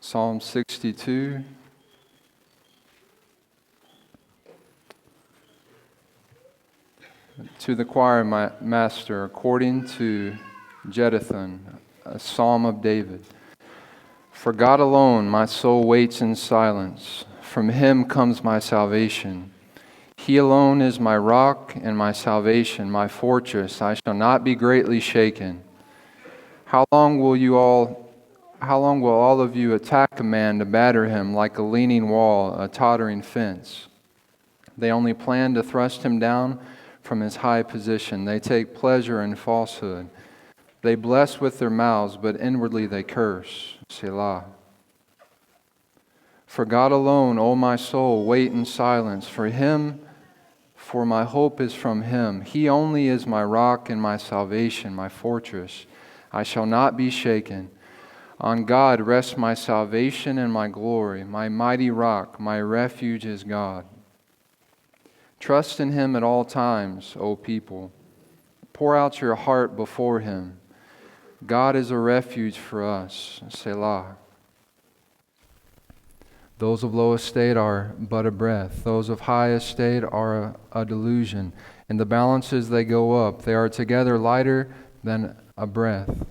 Psalm 62. To the choir master, according to Jeduthun, a psalm of David. For God alone my soul waits in silence. From Him comes my salvation. He alone is my rock and my salvation, my fortress. I shall not be greatly shaken. How long will all of you attack a man to batter him like a leaning wall, a tottering fence? They only plan to thrust him down from his high position. They take pleasure in falsehood. They bless with their mouths, but inwardly they curse. Selah. For God alone, O my soul, wait in silence. For my hope is from Him. He only is my rock and my salvation, my fortress. I shall not be shaken. On God rests my salvation and my glory. My mighty rock, my refuge is God. Trust in Him at all times, O people. Pour out your heart before Him. God is a refuge for us. Selah. Those of low estate are but a breath. Those of high estate are a delusion. In the balances they go up. They are together lighter than a breath.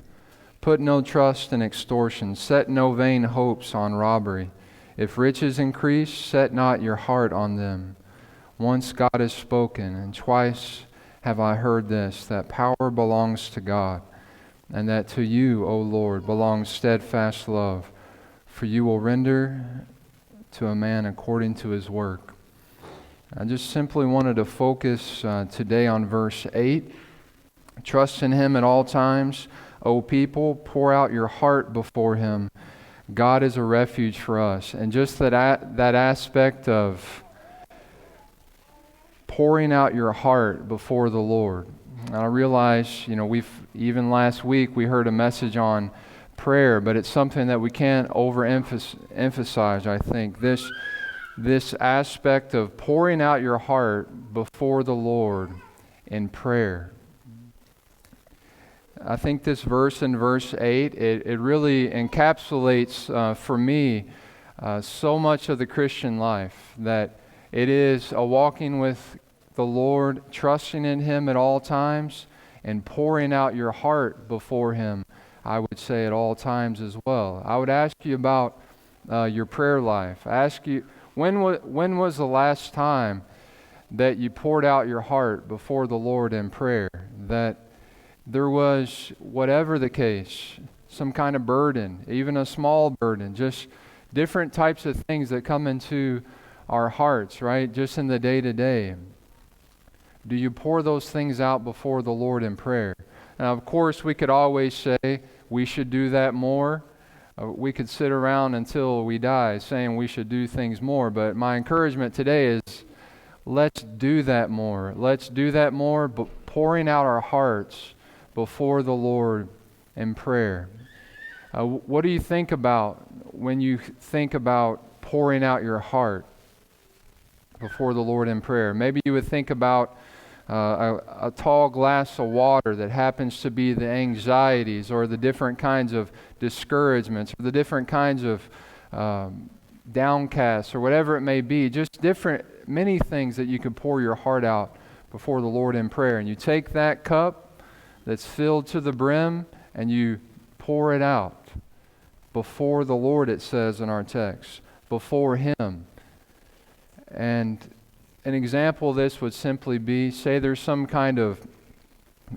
Put no trust in extortion. Set no vain hopes on robbery. If riches increase, set not your heart on them. Once God has spoken, and twice have I heard this, that power belongs to God, and that to you, O Lord, belongs steadfast love. For you will render to a man according to his work. I just simply wanted to focus today on verse 8. Trust in Him at all times, O people, pour out your heart before Him. God is a refuge for us. And just that aspect of pouring out your heart before the Lord. And I realize, even last week we heard a message on prayer, but it's something that we can't overemphasize, I think. This aspect of pouring out your heart before the Lord in prayer. I think this verse in verse 8, it really encapsulates for me so much of the Christian life, that it is a walking with the Lord, trusting in Him at all times, and pouring out your heart before Him, I would say, at all times as well. I would ask you about your prayer life. I ask you, when was the last time that you poured out your heart before the Lord in prayer? That there was, whatever the case, some kind of burden, even a small burden, just different types of things that come into our hearts, right? Just in the day-to-day. Do you pour those things out before the Lord in prayer? Now, of course, we could always say we should do that more. We could sit around until we die saying we should do things more. But my encouragement today is, let's do that more. Let's do that more, but pouring out our hearts before the Lord in prayer. What do you think about when you think about pouring out your heart before the Lord in prayer? Maybe you would think about a tall glass of water that happens to be the anxieties or the different kinds of discouragements or the different kinds of downcasts or whatever it may be. Just many things that you can pour your heart out before the Lord in prayer. And you take that cup that's filled to the brim and you pour it out before the Lord, it says in our text, before Him. And an example of this would simply be, say there's some kind of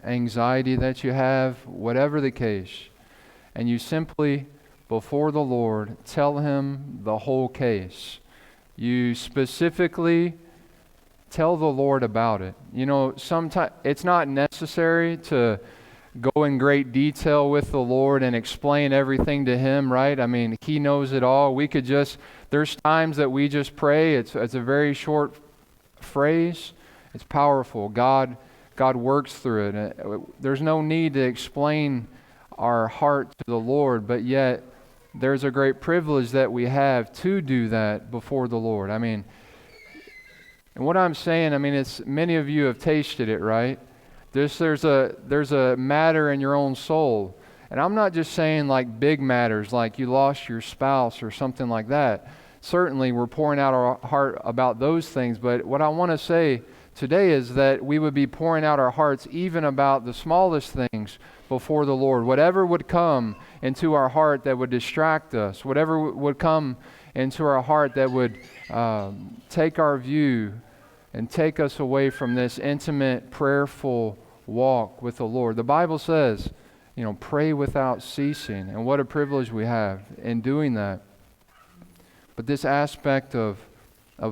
anxiety that you have, whatever the case, and you simply, before the Lord, tell Him the whole case. You specifically tell the Lord about it. Sometimes it's not necessary to go in great detail with the Lord and explain everything to Him, right? I mean, He knows it all. There's times that we just pray. It's a very short phrase. It's powerful. God works through it. There's no need to explain our heart to the Lord, but yet there's a great privilege that we have to do that before the Lord. I mean, and what I'm saying, it's many of you have tasted it, right? There's a matter in your own soul, And I'm not just saying like big matters, like you lost your spouse or something like that. Certainly we're pouring out our heart about those things, but what I want to say today is that we would be pouring out our hearts even about the smallest things before the Lord. Whatever would come into our heart that would distract us, whatever would come into our heart that would take our view and take us away from this intimate, prayerful walk with the Lord. The Bible says, pray without ceasing, and what a privilege we have in doing that. But this aspect of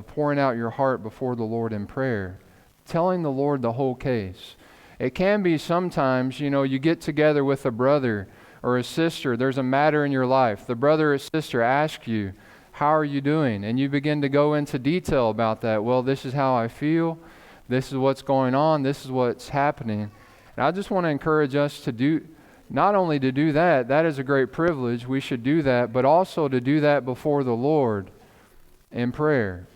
pouring out your heart before the Lord in prayer, telling the Lord the whole case. It can be sometimes, you get together with a brother or a sister, there's a matter in your life. The brother or sister asks you, how are you doing? And you begin to go into detail about that. Well, this is how I feel. This is what's going on. This is what's happening. And I just want to encourage us to do, not only to do that, that is a great privilege. We should do that, but also to do that before the Lord in prayer.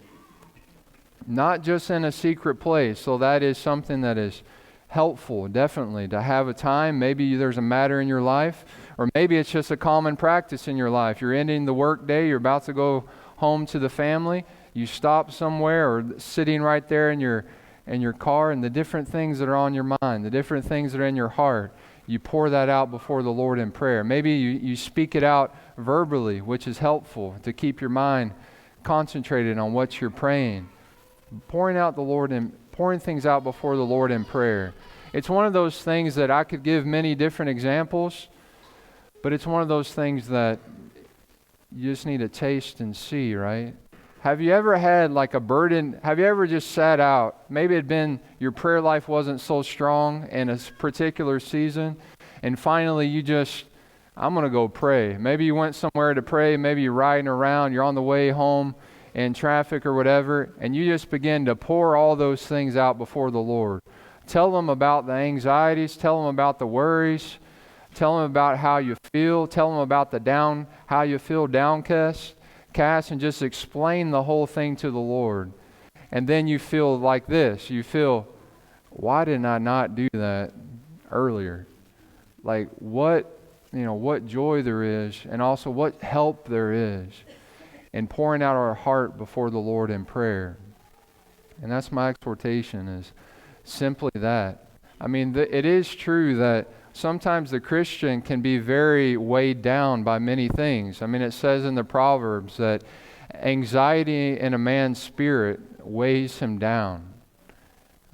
Not just in a secret place. So that is something that is helpful, definitely, to have a time. Maybe there's a matter in your life, or maybe it's just a common practice in your life. You're ending the work day, you're about to go home to the family, you stop somewhere or sitting right there in your car, and the different things that are on your mind, the different things that are in your heart, you pour that out before the Lord in prayer. Maybe you speak it out verbally, which is helpful to keep your mind concentrated on what you're praying. Pouring things out before the Lord in prayer. It's one of those things that I could give many different examples, but it's one of those things that you just need to taste and see, right? Have you ever had like a burden? Have you ever just sat out? Maybe it'd been your prayer life wasn't so strong in a particular season, and finally I'm going to go pray. Maybe you went somewhere to pray, maybe you're riding around, you're on the way home in traffic or whatever, and you just begin to pour all those things out before the Lord. Tell them about the anxieties, tell them about the worries, tell them about how you feel, tell them about how you feel downcast, and just explain the whole thing to the Lord. And then you feel like this, you feel, why did I not do that earlier? Like what joy there is, and also what help there is in pouring out our heart before the Lord in prayer. And that's my exhortation, is simply that. I mean, it is true that sometimes the Christian can be very weighed down by many things. I mean, it says in the Proverbs that anxiety in a man's spirit weighs him down.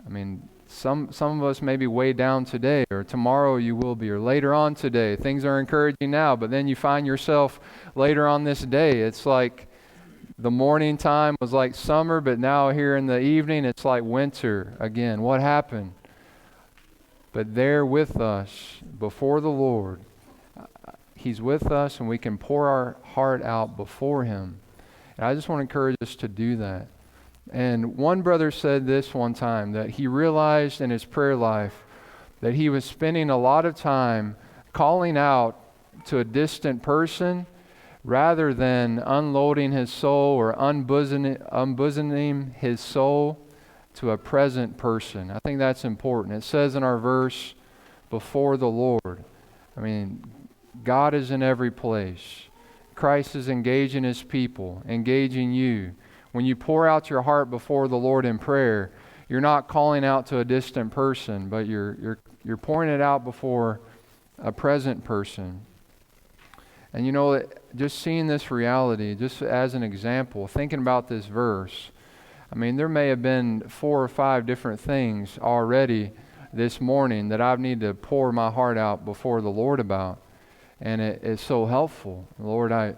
I mean, some of us may be weighed down today, or tomorrow you will be, or later on today. Things are encouraging now, but then you find yourself later on this day. It's like the morning time was like summer, but now here in the evening it's like winter again. What happened? But there with us before the Lord, He's with us, and we can pour our heart out before Him. And I just want to encourage us to do that. And one brother said this one time, that he realized in his prayer life that he was spending a lot of time calling out to a distant person rather than unloading his soul or unbosoming his soul to a present person. I think that's important. It says in our verse, before the Lord. I mean, God is in every place. Christ is engaging His people, engaging you. When you pour out your heart before the Lord in prayer, you're not calling out to a distant person, but you're pouring it out before a present person. And just seeing this reality, just as an example, thinking about this verse, I mean, there may have been 4 or 5 different things already this morning that I need to pour my heart out before the Lord about. And it's so helpful. Lord,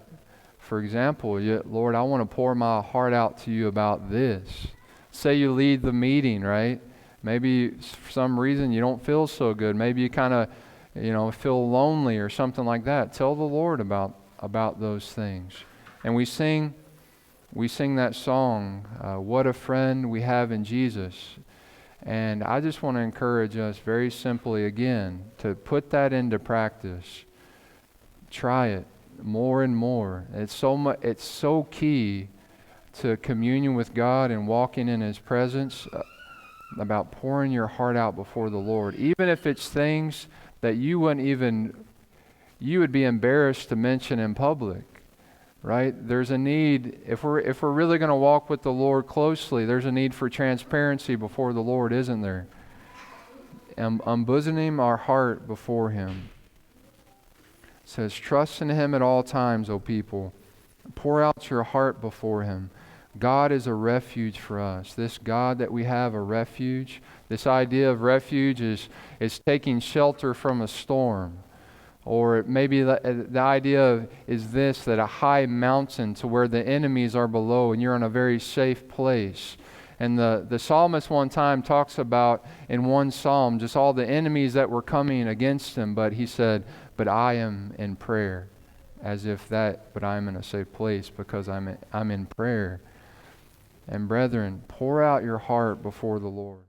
for example, Lord, I want to pour my heart out to you about this. Say you lead the meeting, right? Maybe for some reason you don't feel so good. Maybe you kind of, feel lonely or something like that. Tell the Lord about those things. And we sing that song, What a Friend We Have in Jesus. And I just want to encourage us very simply again to put that into practice. Try it more and more. It's so key to communion with God and walking in His presence, about pouring your heart out before the Lord. Even if it's things that you wouldn't even you would be embarrassed to mention in public. Right? There's a need, if we're really going to walk with the Lord closely, there's a need for transparency before the Lord, isn't there? Unbosoming our heart before Him. It says, trust in Him at all times, O people. Pour out your heart before Him. God is a refuge for us. This God that we have, a refuge, this idea of refuge is taking shelter from a storm. Or maybe the idea is this, that a high mountain to where the enemies are below and you're in a very safe place. And the psalmist one time talks about in one psalm just all the enemies that were coming against him, but he said, but I am in prayer. But I'm in a safe place because I'm in prayer. And brethren, pour out your heart before the Lord.